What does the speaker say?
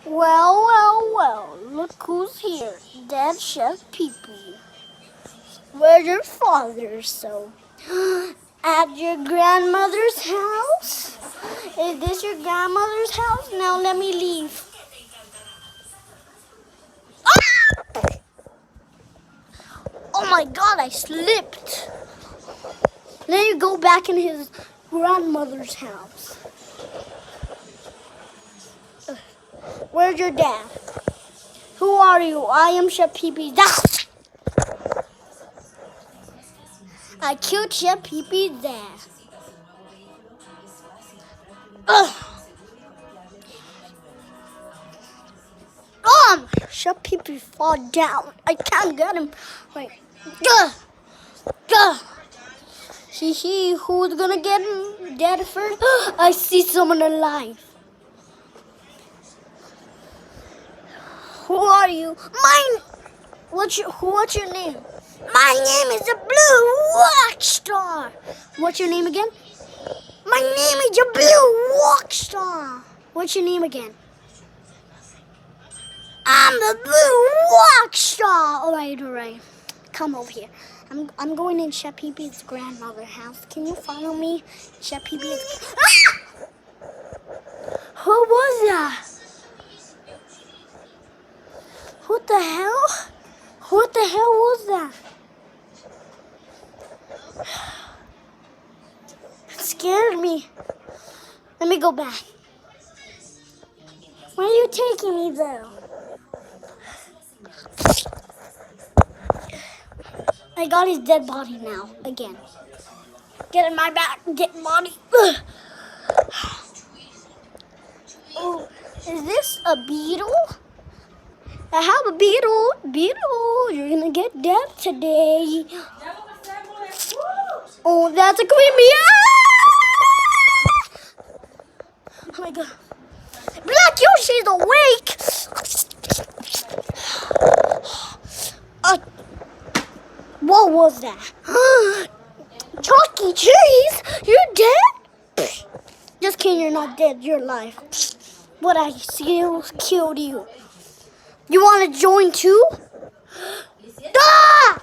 Well, look who's here. Dad Chef Pee-Pee. Where's your father, so? At your grandmother's house? Is this your grandmother's house? Now let me leave. Ah! Oh my God, I slipped. Let me go back in his grandmother's house. Where's your dad? Who are you? I am Chef Pee-Pee's dad. I killed Chef Pee-Pee's dad. Chef Pee-Pee fall down. I can't get him. Wait. Gah. See who's gonna get him dead first? I see someone alive. Who are you? Mine. What's your name? My name is the Blue Rock Star. What's your name again? My name is the Blue Rock Star. What's your name again? I'm the Blue Rock Star. All right. Come over here. I'm going in Chef Pee-Pee's grandmother's house. Can you follow me? Chef Pee-Pee's. Ah! Who was that? What the hell? What the hell was that? It scared me. Let me go back. Where are you taking me there? I got his dead body now, again. Get in my back, dead body. Oh, is this a beetle? I have a beetle. Beetle, you're gonna get dead today. Oh, that's a creepy. Oh my God. Black Yoshi's awake. What was that? Chuck E. Cheese? You're dead? Just kidding, you're not dead. You're alive. But I still killed you. You want to join too? Ah!